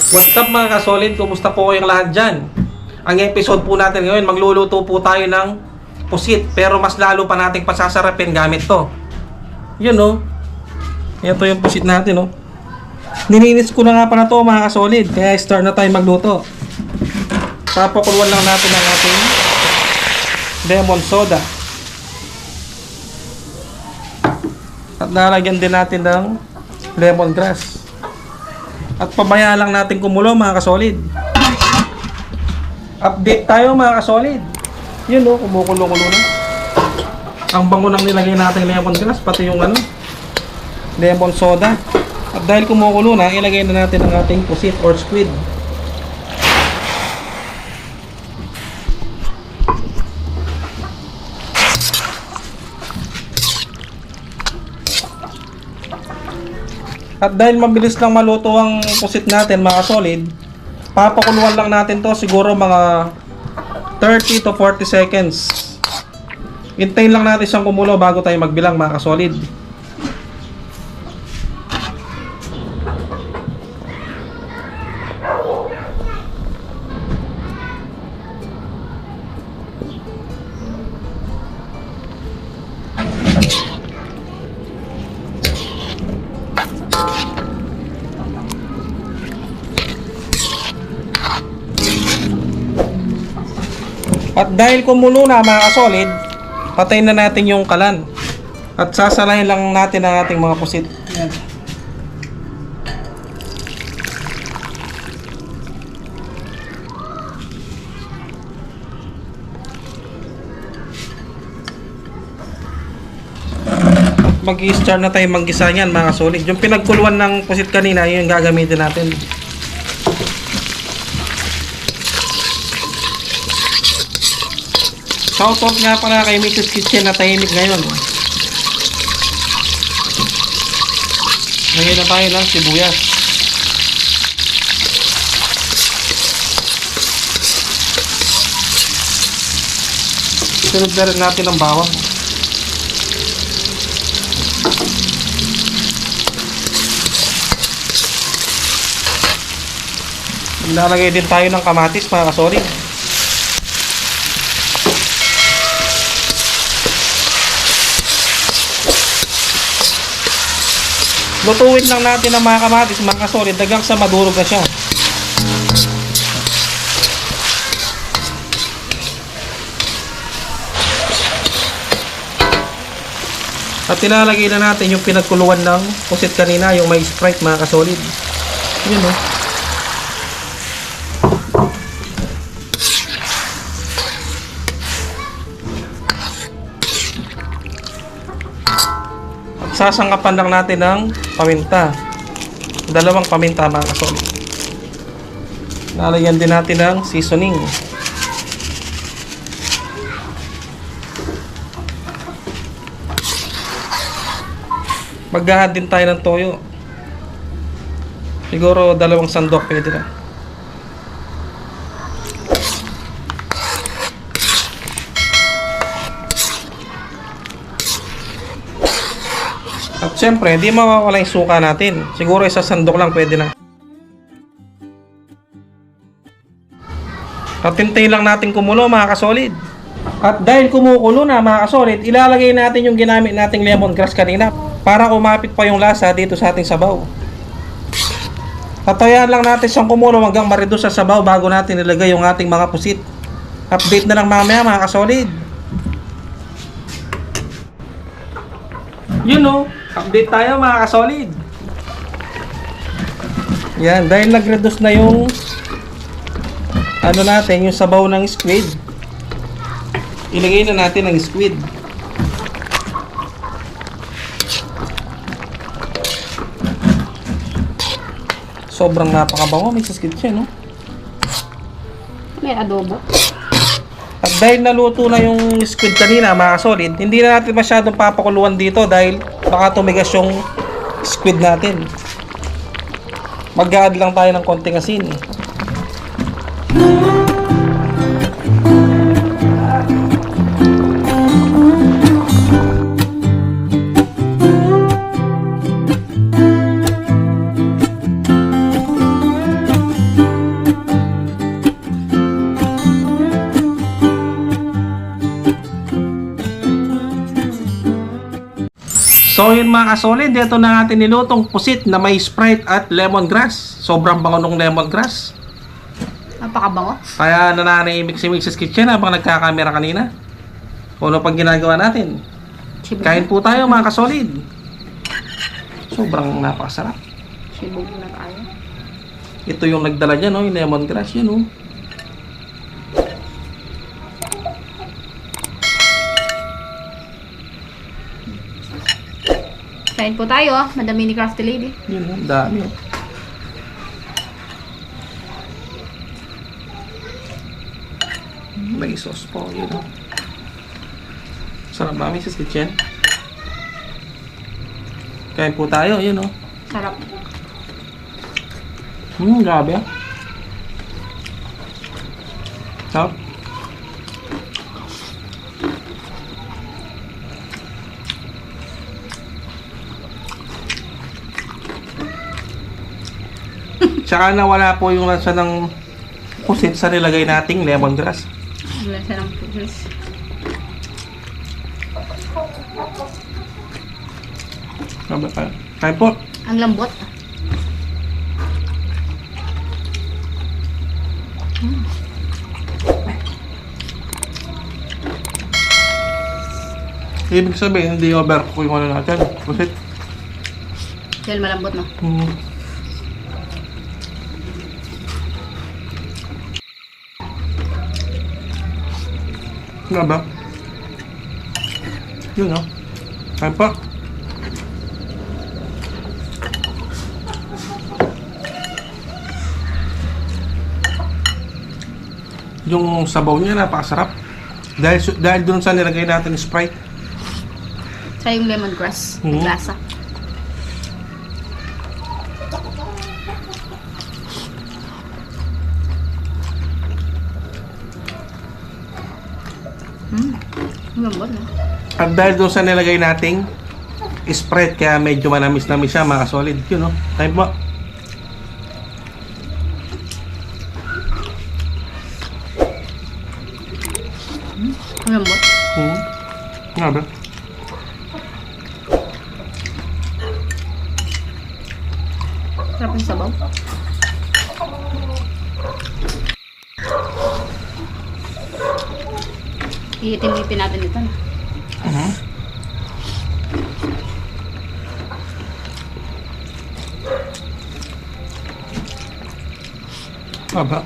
What's up mga kasolid? Kumusta po kayong lahat dyan? Ang episode po natin ngayon, magluluto po tayo ng pusit. Pero mas lalo pa nating pasasarapin gamit to. Yun o. Ito yung pusit natin o. Nilinis ko na nga pa na to mga kasolid. Kaya start na tayo magluto. Papakuluan lang natin ang ating lemon soda. At lalagyan din natin ng lemongrass. At pabayaan lang natin kumulo mga kasolid. Update tayo mga kasolid. Yun o, kumukulo-kulo na. Ang bango nang nilagay natin lemongrass, pati yung lemon soda. At dahil kumukulo na, ilagay na natin ang ating pusit or squid. At dahil mabilis lang maluto ang pusit natin mga solid, papakuluan lang natin to siguro mga 30 to 40 seconds. Hintayin lang natin siyang kumulo bago tayo magbilang mga kasolid. At dahil kumulo na mga kasolid, patayin na natin yung kalan. At sasalayin lang natin ang ating mga pusit. Yan. Mag-i-start na tayo mag-gisa niyan mga kasolid. Yung pinagkuluan ng pusit kanina, yun yung gagamitin natin. Shoutout nga pala kay Mrs. Kitchen na tahimik ngayon. Ngayon na tayo ng sibuyas. Sunod na rin natin ang bawang. Ilalagay din tayo ng kamatis mga kasolid. Lutuin lang natin ang mga kamatis mga kasolid hanggang sa madurog na siya. At ilalagay na natin yung pinagkuluan ng pusit kanina, yung may Sprite mga kasolid. Yun o. Sasangkapan lang natin ng paminta. Dalawang paminta mga kasolid. Lalagyan din natin ng seasoning. Maghahad din tayo ng toyo. Siguro 2 sandok pwede na. At syempre, hindi mawawala yung suka natin. Siguro 1 sandok lang pwede na. At hintayin lang natin kumulo mga kasolid. At dahil kumukulo na mga kasolid, ilalagay natin yung ginamit nating lemongrass kanina para umapit pa yung lasa dito sa ating sabaw. Tatayan lang natin siyang kumulo hanggang ma-reduce sa sabaw bago natin ilagay yung ating mga pusit. Update na lang mamaya mga kasolid. You know, update tayo mga kasolid. Yan, dahil nag-reduce na yung natin, yung sabaw ng squid. Ilagay na natin ang squid. Sobrang napakabango, may squid siya, no? May adobo. At dahil naluto na yung squid kanina mga kasolid, hindi na natin masyadong papakuluan dito dahil baka tumigas yung squid natin. Mag-add lang tayo ng konting asin. So yun mga kasolid, dito na natin nilutong pusit na may Sprite at lemongrass. Sobrang bango ng lemongrass. Napakabango. Kaya nananahimik si Mrs. Kitchen habang nagkakamera kanina. Kung ano pang ginagawa natin. Sibog Kain po tayo mga kasolid. Sobrang napakasarap. Sibog na tayo. Ito yung nagdala niya, no? Yung lemongrass yun, no? Kain po tayo, Madam Mini Crafty Lady. Yun, no? Dami, oh. May sauce po, yun, no? Sarap ba, Mrs. Kitchen? Kain po tayo, yun, no? Sarap. Grabe, ah. Sarap. Tsaka nawala po yung lasa ng pusit sa nilagay nating lemongrass. Wala siya ng pusis. Kain po. Ang lambot. Ibig sabihin, hindi overcook yung ano natin. Pusit. Dahil malambot, no? Nga ba? Yun, no? Kain po. Yung sabaw niya napakasarap. Dahil dun sa nilagay natin Sprite. Sa yung lemongrass. Mhm. Lasa. Ang lambot, no? At dahil dun sa nilagay nating Sprite, kaya medyo manamis-namis siya mga solid. Yun, no? Kain po. Ang lambot. Nga ba? Sarap yung sabaw. Iitim-ipin natin ito, no? Nga ba?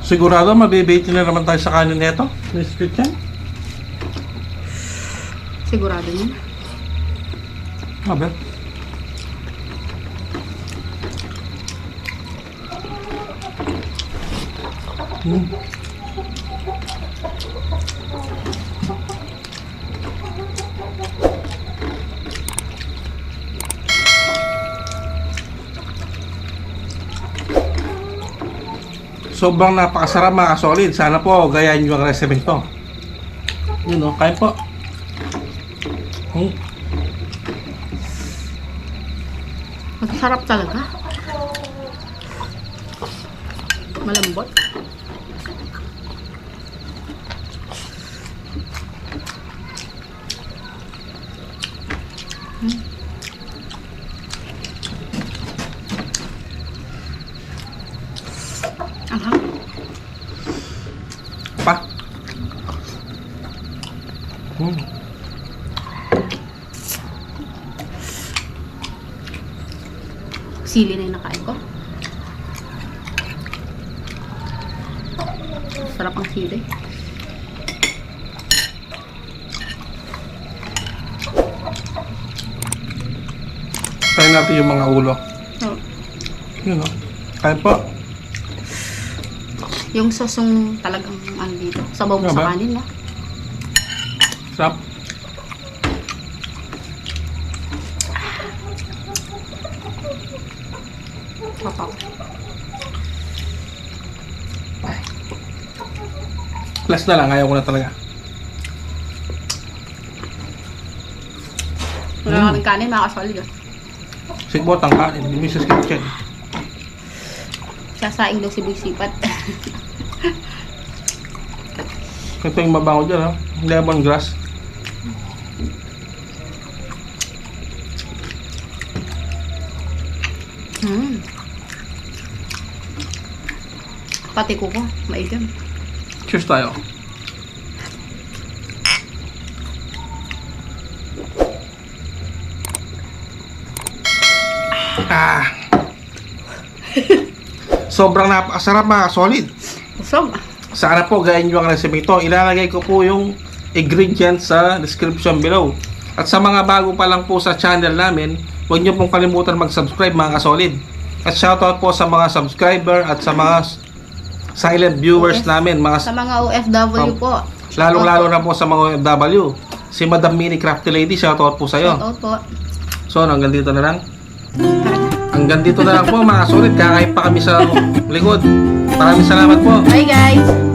Sigurado mabibiti na naman tayo sa kanin nito, Miss Kitchen. Sigurado yun. Nga ba? Sobrang napakasarap mga solid. Sana po gayahin nyo ang recipe to. Yun, no? Kain po. Masarap talaga. Malambot. Anghang. Pa. Sili na yung nakain ko. Sarap ang sili. Try natin yung mga ulo. Oh. Yun, no? Kain po. Yung sosong talagang ano dito. Sabaw mo Nga ba? sa kanin, no? Sarap. Papaw. Plus na lang, ayaw ko na talaga. Wala kaming kanin, mga kasolid. Sigbot ang kanin, ni Mrs. Kitchen. Sasaing daw si Boy Sipat. Ito yung mabango dyan, ha? Lemongrass. Pati ko maigam. Cheers tayo. Ah. Sobrang napakasarap, mga solid. Busog. Sana po gayahin nyo ang recipe ito. Ilalagay ko po yung ingredients sa description below. At sa mga bago pa lang po sa channel namin, huwag nyo pong kalimutan mag-subscribe, mga kasolid. At shoutout po sa mga subscriber at sa mga silent viewers namin, Sa mga OFW po. lalong-lalo na po sa mga OFW. Si Madam Mini Crafty Lady, shoutout po sa iyo. Shoutout po. So, hanggang dito na lang. Hanggang dito na lang po, mga solid. Kakain pa kami sa likod. Maraming salamat po. Bye guys!